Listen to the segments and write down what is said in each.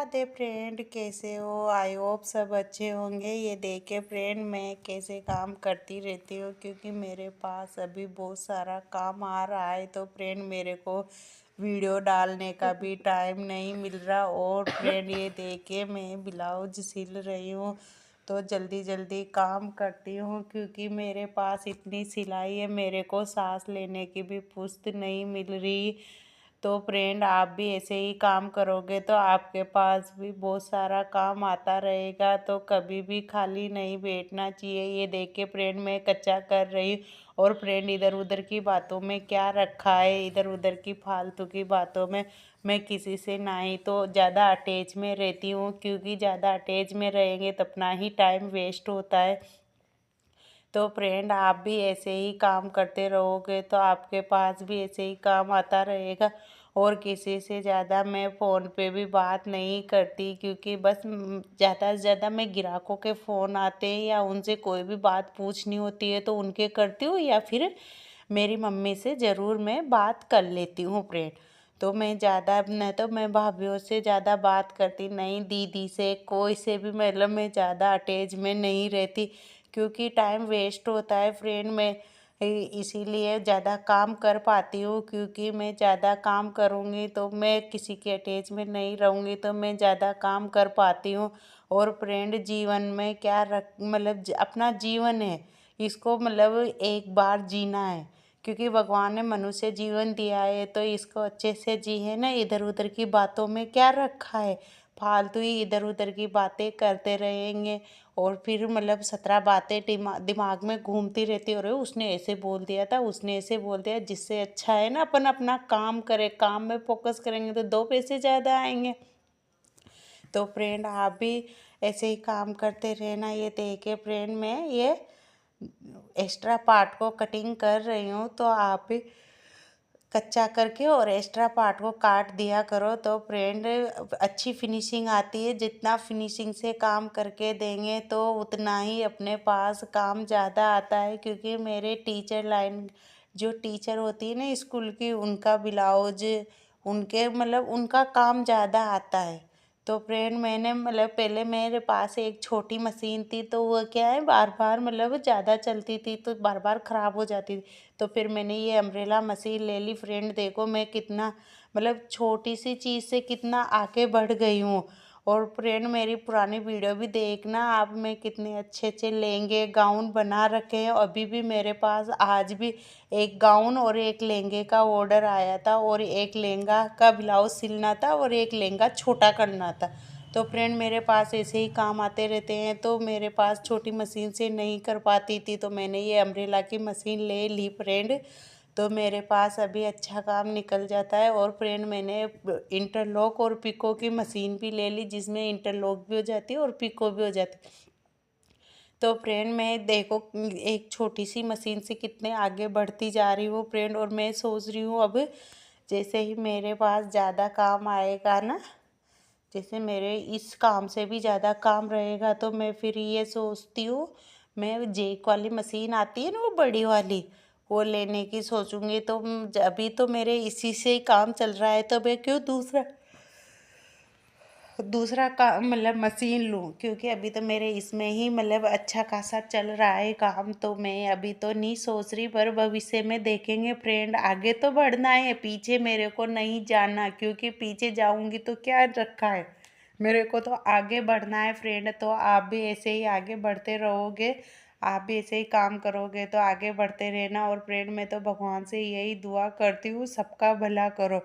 Radhe friend, कैसे हो? I hope सब अच्छे होंगे। ये देखे फ्रेंड, मैं कैसे काम करती रहती हूँ क्योंकि मेरे पास अभी बहुत सारा काम आ रहा है। तो फ्रेंड, मेरे को वीडियो डालने का भी टाइम नहीं मिल रहा। और फ्रेंड, ये देखे मैं ब्लाउज सिल रही हूँ तो जल्दी जल्दी काम करती हूँ क्योंकि मेरे पास इतनी सिलाई है, मेरे को सांस लेने की भी फुर्सत नहीं मिल रही। तो फ्रेंड, आप भी ऐसे ही काम करोगे तो आपके पास भी बहुत सारा काम आता रहेगा। तो कभी भी खाली नहीं बैठना चाहिए। ये देख के फ्रेंड, मैं कच्चा कर रही हूँ। और फ्रेंड, इधर उधर की बातों में क्या रखा है, इधर उधर की फालतू की बातों में मैं किसी से ना ही तो ज़्यादा अटैच में रहती हूँ क्योंकि ज़्यादा अटैच में रहेंगे तो अपना ही टाइम वेस्ट होता है। तो फ्रेंड, आप भी ऐसे ही काम करते रहोगे तो आपके पास भी ऐसे ही काम आता रहेगा। और किसी से ज़्यादा मैं फ़ोन पे भी बात नहीं करती क्योंकि बस ज़्यादा से ज़्यादा मैं ग्राहकों के फ़ोन आते हैं या उनसे कोई भी बात पूछनी होती है तो उनके करती हूँ, या फिर मेरी मम्मी से ज़रूर मैं बात कर लेती हूँ फ्रेंड। तो मैं ज़्यादा न तो मैं भाभीयों से ज़्यादा बात करती नहीं, दीदी से कोई से भी मतलब मैं ज़्यादा अटैच में नहीं रहती क्योंकि टाइम वेस्ट होता है फ्रेंड। मैं इसीलिए ज़्यादा काम कर पाती हूँ क्योंकि मैं ज़्यादा काम करूँगी तो मैं किसी के अटैच में नहीं रहूँगी तो मैं ज़्यादा काम कर पाती हूँ। और फ्रेंड, जीवन में क्या रख मतलब अपना जीवन है, इसको मतलब एक बार जीना है क्योंकि भगवान ने मनुष्य जीवन दिया है तो इसको अच्छे से जिए ना। इधर उधर की बातों में क्या रखा है, फालतू ही इधर उधर की बातें करते रहेंगे और फिर मतलब 17 बातें दिमाग में घूमती रहती। और उसने ऐसे बोल दिया था, उसने ऐसे बोल दिया। जिससे अच्छा है ना अपन अपना काम करें, काम में फोकस करेंगे तो 2 पैसे ज़्यादा आएंगे। तो फ्रेंड, आप भी ऐसे ही काम करते रहना। ये देखे फ्रेंड, मैं ये एक्स्ट्रा पार्ट को कटिंग कर रही हूँ तो आप भी कच्चा करके और एक्स्ट्रा पार्ट को काट दिया करो तो फ्रेंड अच्छी फिनिशिंग आती है। जितना फिनिशिंग से काम करके देंगे तो उतना ही अपने पास काम ज़्यादा आता है क्योंकि मेरे टीचर लाइन जो टीचर होती है ना स्कूल की, उनका ब्लाउज उनके मतलब उनका काम ज़्यादा आता है। तो फ्रेंड, मैंने मतलब पहले मेरे पास एक छोटी मशीन थी तो वो क्या है बार बार मतलब ज़्यादा चलती थी तो बार बार ख़राब हो जाती थी। तो फिर मैंने ये अम्ब्रेला मशीन ले ली फ्रेंड। देखो मैं कितना मतलब छोटी सी चीज़ से कितना आगे बढ़ गई हूँ। और फ्रेंड, मेरी पुरानी वीडियो भी देखना आप, मैं कितने अच्छे अच्छे लहंगे गाउन बना रखे हैं। अभी भी मेरे पास आज भी एक गाउन और एक लहंगे का ऑर्डर आया था और एक लहंगा का ब्लाउज सिलना था और एक लहंगा छोटा करना था। तो फ्रेंड, मेरे पास ऐसे ही काम आते रहते हैं तो मेरे पास छोटी मशीन से नहीं कर पाती थी तो मैंने ये अम्ब्रेला की मशीन ले ली फ्रेंड। तो मेरे पास अभी अच्छा काम निकल जाता है। और फ्रेंड, मैंने इंटरलॉक और पिको की मशीन भी ले ली जिसमें इंटरलॉक भी हो जाती है और पिको भी हो जाती है। तो फ्रेंड, मैं देखो एक छोटी सी मशीन से कितने आगे बढ़ती जा रही हूँ फ्रेंड। और मैं सोच रही हूँ अब जैसे ही मेरे पास ज़्यादा काम आएगा ना, जैसे मेरे इस काम से भी ज़्यादा काम रहेगा तो मैं फिर ये सोचती हूँ मैं जेक वाली मशीन आती है ना वो बड़ी वाली, वो लेने की सोचूंगी। तो अभी तो मेरे इसी से ही काम चल रहा है तो मैं क्यों दूसरा दूसरा काम मतलब मशीन लूँ क्योंकि अभी तो मेरे इसमें ही मतलब अच्छा खासा चल रहा है काम। तो मैं अभी तो नहीं सोच रही पर भविष्य में देखेंगे फ्रेंड। आगे तो बढ़ना है, पीछे मेरे को नहीं जाना क्योंकि पीछे जाऊंगी तो क्या रखा है, मेरे को तो आगे बढ़ना है फ्रेंड। तो आप भी ऐसे ही आगे बढ़ते रहोगे, आप भी ऐसे ही काम करोगे तो आगे बढ़ते रहना। और फ्रेंड, मैं तो भगवान से यही दुआ करती हूँ सबका भला करो,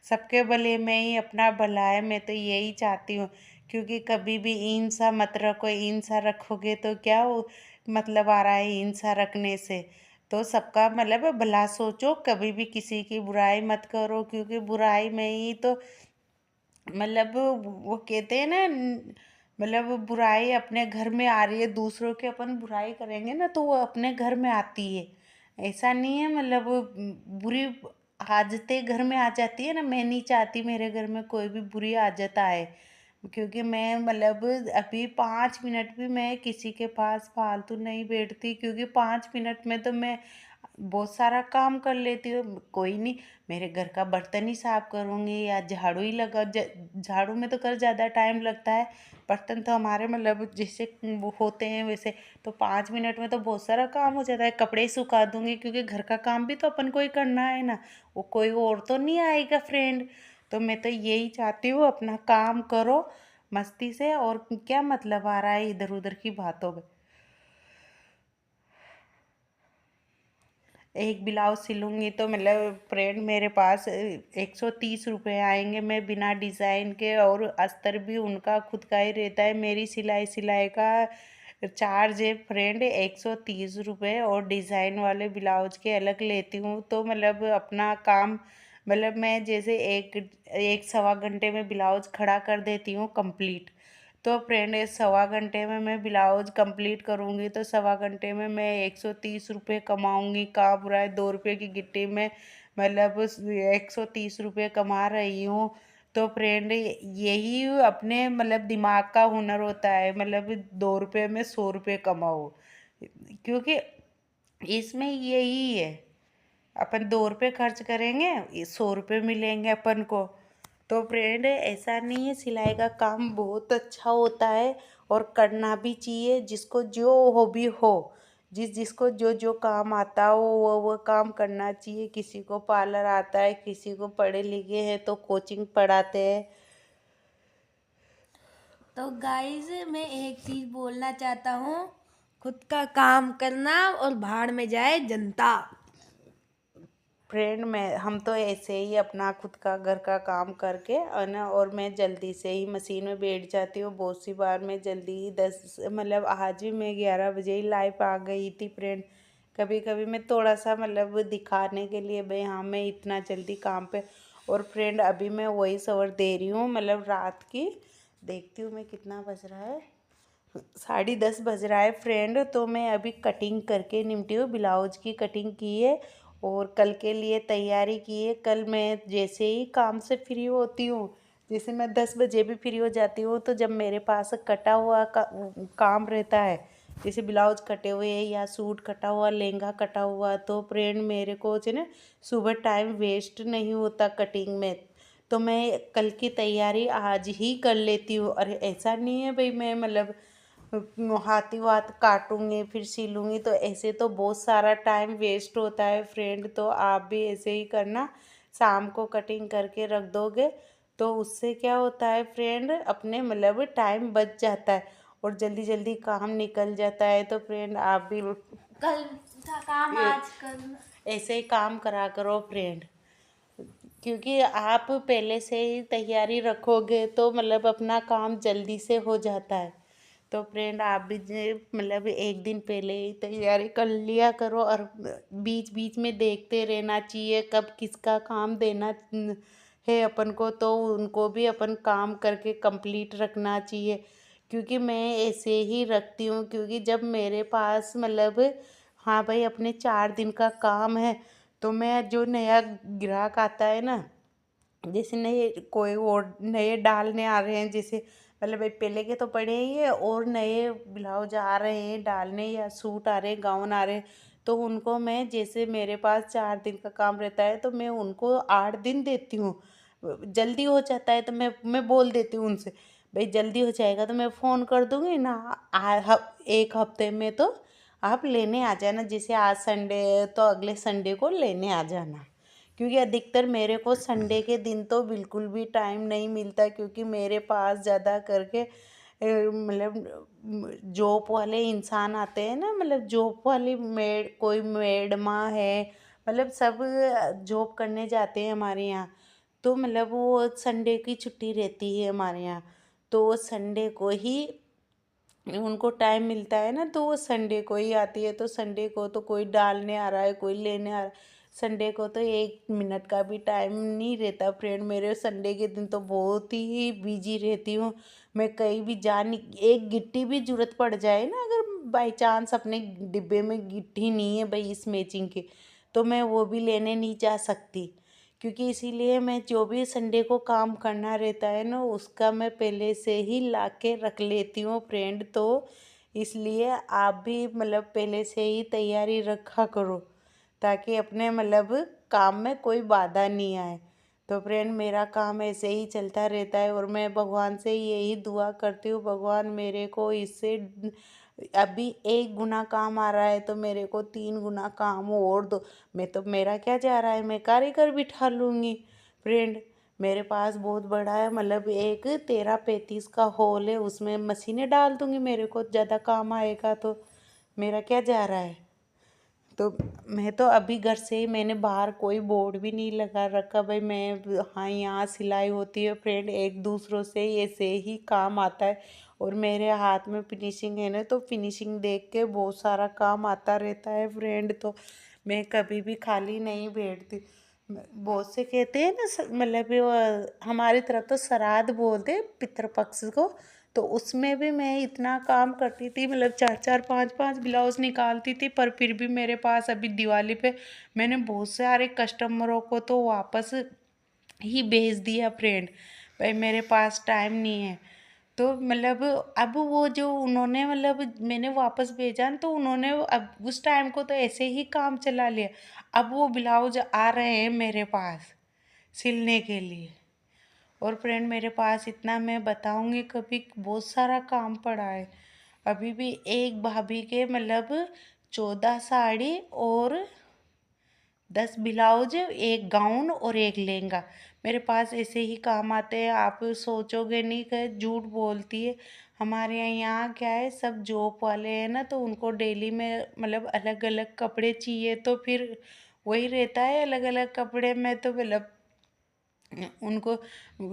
सबके भले में ही अपना भला है। मैं तो यही चाहती हूँ क्योंकि कभी भी ईर्ष्या मत रखो, ईर्ष्या रखोगे तो क्या वो मतलब आ रहा है ईर्ष्या रखने से। तो सबका मतलब भला सोचो, कभी भी किसी की बुराई मत करो क्योंकि बुराई में ही तो मतलब वो कहते हैं ना मतलब बुराई अपने घर में आ रही है, दूसरों के अपन बुराई करेंगे ना तो वो अपने घर में आती है। ऐसा नहीं है मतलब बुरी आदतें घर में आ जाती है ना, मैं नहीं चाहती मेरे घर में कोई भी बुरी आदत आए क्योंकि मैं मतलब अभी 5 मिनट भी मैं किसी के पास फालतू नहीं बैठती क्योंकि 5 मिनट में तो मैं बहुत सारा काम कर लेती हूँ। कोई नहीं, मेरे घर का बर्तन ही साफ करूँगी या झाड़ू ही लगा झाड़ू में तो कर ज़्यादा टाइम लगता है। बर्तन तो हमारे मतलब जैसे वो होते हैं वैसे तो 5 मिनट में तो बहुत सारा काम हो जाता है। कपड़े ही सुखा दूँगी क्योंकि घर का काम भी तो अपन को ही करना है ना, वो कोई और तो नहीं आएगा फ्रेंड। तो मैं तो यही चाहती हूँ, अपना काम करो मस्ती से, और क्या मतलब आ रहा है इधर उधर की बातों में। एक ब्लाउज सिलूँगी तो मतलब फ्रेंड मेरे पास 130 रुपये आएंगे, मैं बिना डिज़ाइन के, और अस्तर भी उनका खुद का ही रहता है। मेरी सिलाई का चार्ज है फ्रेंड 130 रुपये, और डिज़ाइन वाले ब्लाउज के अलग लेती हूँ। तो मतलब अपना काम मतलब मैं जैसे एक एक सवा घंटे में ब्लाउज खड़ा कर देती हूँ कंप्लीट। तो फ्रेंड 1.25 घंटे में मैं ब्लाउज कंप्लीट करूँगी तो 1.25 घंटे में मैं 130 रुपये कमाऊँगी। कहाँ बुरा है, 2 रुपये की गिट्टी में मतलब 130 रुपये कमा रही हूँ। तो फ्रेंड यही अपने मतलब दिमाग का हुनर होता है, मतलब 2 रुपये में 100 रुपये कमाओ, क्योंकि इसमें यही है, अपन 2 रुपये खर्च करेंगे 100 रुपये मिलेंगे अपन को। तो फ्रेंड ऐसा नहीं है, सिलाई का काम बहुत अच्छा होता है और करना भी चाहिए। जिसको जो हॉबी हो, जिसको जो जो काम आता हो वो काम करना चाहिए। किसी को पार्लर आता है, किसी को पढ़े लिखे हैं तो कोचिंग पढ़ाते हैं। तो गाइस मैं एक चीज बोलना चाहता हूँ, खुद का काम करना और भाड़ में जाए जनता। फ्रेंड मैं हम तो ऐसे ही अपना खुद का घर का काम करके और ना, और मैं जल्दी से ही मशीन में बैठ जाती हूँ। बहुत सी बार मैं जल्दी ही 10 मतलब आज भी मैं 11 बजे ही लाइव आ गई थी फ्रेंड। कभी कभी मैं थोड़ा सा मतलब दिखाने के लिए भाई हाँ मैं इतना जल्दी काम पे। और फ्रेंड अभी मैं वही सवर दे रही हूँ, मतलब रात की देखती हूँ मैं कितना बज रहा है, 10:30 बज रहा है फ्रेंड। तो मैं अभी कटिंग करके निपटी हूँ, ब्लाउज की कटिंग की है और कल के लिए तैयारी की है। कल मैं जैसे ही काम से फ्री होती हूँ, जैसे मैं 10 बजे भी फ्री हो जाती हूँ, तो जब मेरे पास कटा हुआ काम रहता है, जैसे ब्लाउज कटे हुए या सूट कटा हुआ, लहंगा कटा हुआ, तो फ्रेंड मेरे को जो ना सुबह टाइम वेस्ट नहीं होता कटिंग में। तो मैं कल की तैयारी आज ही कर लेती हूँ। और ऐसा नहीं है भाई मैं मतलब हाथी हाथ काटूंगी फिर सिलूंगी, तो ऐसे तो बहुत सारा टाइम वेस्ट होता है फ्रेंड। तो आप भी ऐसे ही करना, शाम को कटिंग करके रख दोगे तो उससे क्या होता है फ्रेंड, अपने मतलब टाइम बच जाता है और जल्दी जल्दी काम निकल जाता है। तो फ्रेंड आप भी कल का काम आज करना। ऐसे ही काम करा करो फ्रेंड, क्योंकि आप पहले से ही तैयारी रखोगे तो मतलब अपना काम जल्दी से हो जाता है। तो फ्रेंड आप भी मतलब एक दिन पहले ही तैयारी कर लिया करो, और बीच बीच में देखते रहना चाहिए कब किसका काम देना है अपन को, तो उनको भी अपन काम करके कंप्लीट रखना चाहिए। क्योंकि मैं ऐसे ही रखती हूँ, क्योंकि जब मेरे पास मतलब हाँ भाई अपने 4 दिन का काम है, तो मैं जो नया ग्राहक आता है ना, जैसे नए कोई और नए डालने आ रहे हैं, जैसे मतलब भाई पहले के तो पड़े ही है और नए ब्लाउज आ रहे हैं डालने या सूट आ रहे हैं गाउन आ रहे हैं, तो उनको मैं जैसे मेरे पास 4 दिन का काम रहता है तो मैं उनको 8 दिन देती हूँ। जल्दी हो जाता है तो मैं बोल देती हूँ उनसे, भाई जल्दी हो जाएगा तो मैं फ़ोन कर दूँगी ना, एक हफ्ते में तो आप लेने आ जाना। जैसे आज संडे है तो अगले संडे को लेने आ जाना। क्योंकि अधिकतर मेरे को संडे के दिन तो बिल्कुल भी टाइम नहीं मिलता, क्योंकि मेरे पास ज़्यादा करके मतलब जॉब वाले इंसान आते हैं ना, मतलब जॉब वाली मेड कोई मेडमा है, मतलब सब जॉब करने जाते हैं हमारे यहाँ। तो मतलब वो संडे की छुट्टी रहती है हमारे यहाँ, तो वो संडे को ही उनको टाइम मिलता है ना, तो वो संडे को ही आती है। तो संडे को तो कोई डालने आ रहा है कोई लेने आ रहा है, संडे को तो 1 मिनट का भी टाइम नहीं रहता फ्रेंड मेरे। संडे के दिन तो बहुत ही बिजी रहती हूँ मैं, कहीं भी जाने एक गिट्टी भी जरूरत पड़ जाए ना, अगर बाई चांस अपने डिब्बे में गिट्टी नहीं है भाई इस मैचिंग की, तो मैं वो भी लेने नहीं जा सकती। क्योंकि इसीलिए मैं जो भी संडे को काम करना रहता है ना, उसका मैं पहले से ही ला के रख लेती हूँ फ्रेंड। तो इसलिए आप भी मतलब पहले से ही तैयारी रखा करो, ताकि अपने मतलब काम में कोई बाधा नहीं आए। तो फ्रेंड मेरा काम ऐसे ही चलता रहता है और मैं भगवान से यही दुआ करती हूँ, भगवान मेरे को इससे अभी 1 गुना काम आ रहा है तो मेरे को 3 गुना काम और दो। मैं तो मेरा क्या जा रहा है, मैं कारीगर बिठा लूँगी फ्रेंड। मेरे पास बहुत बड़ा है, मतलब एक 13-35 का हॉल है, उसमें मशीनें डाल दूँगी, मेरे को ज़्यादा काम आएगा तो मेरा क्या जा रहा है। तो मैं तो अभी घर से ही मैंने बाहर कोई बोर्ड भी नहीं लगा रखा भाई मैं, हाँ यहाँ सिलाई होती है फ्रेंड, एक दूसरों से ऐसे ही काम आता है। और मेरे हाथ में फिनिशिंग है ना, तो फिनिशिंग देख के बहुत सारा काम आता रहता है फ्रेंड। तो मैं कभी भी खाली नहीं बैठती। बहुत से कहते हैं ना मतलब हमारी तरफ तो श्राद्ध बोलते हैं पितृपक्ष को, तो उसमें भी मैं इतना काम करती थी, मतलब 4-4 5-5 ब्लाउज निकालती थी। पर फिर भी मेरे पास अभी दिवाली पे मैंने बहुत सारे कस्टमरों को तो वापस ही भेज दिया फ्रेंड, भाई मेरे पास टाइम नहीं है। तो मतलब अब वो जो उन्होंने मतलब मैंने वापस भेजा न, तो उन्होंने अब उस टाइम को तो ऐसे ही काम चला लिया। अब वो ब्लाउज आ रहे हैं मेरे पास सिलने के लिए। और फ्रेंड मेरे पास इतना मैं बताऊंगी कभी, बहुत सारा काम पड़ा है। अभी भी एक भाभी के मतलब 14 साड़ी और 10 ब्लाउज, एक गाउन और एक लहंगा मेरे पास ऐसे ही काम आते हैं। आप सोचोगे नहीं कि झूठ बोलती है। हमारे यहाँ क्या है, सब जॉब वाले हैं ना, तो उनको डेली में मतलब अलग अलग कपड़े चाहिए, तो फिर वही रहता है अलग अलग कपड़े में। तो मतलब उनको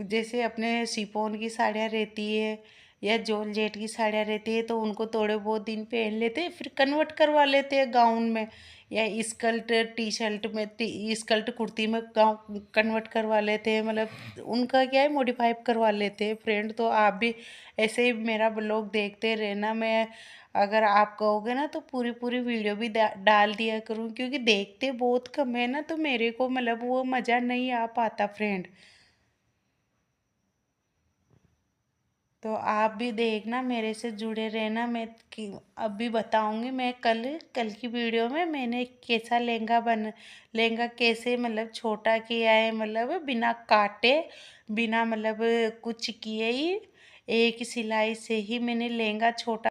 जैसे अपने शिफॉन की साड़ियाँ रहती है या जॉर्जेट की साड़ियाँ रहती है, तो उनको थोड़े बहुत दिन पहन लेते हैं, फिर कन्वर्ट करवा लेते हैं गाउन में, या स्कर्ट टी शर्ट में, स्कर्ट कुर्ती में गाउन कन्वर्ट करवा लेते हैं। मतलब उनका क्या है, मॉडिफाई करवा लेते हैं फ्रेंड। तो आप भी ऐसे ही मेरा ब्लॉग देखते रहना। मैं अगर आप कहोगे ना तो पूरी पूरी वीडियो भी डाल दिया करूँ, क्योंकि देखते बहुत कम है ना, तो मेरे को मतलब वो मज़ा नहीं आ पाता फ्रेंड। तो आप भी देखना, मेरे से जुड़े रहना। मैं अभी बताऊंगी मैं कल कल की वीडियो में मैंने कैसा लहंगा कैसे मतलब छोटा किया है, मतलब बिना काटे, बिना मतलब कुछ किए ही एक सिलाई से ही मैंने लहंगा छोटा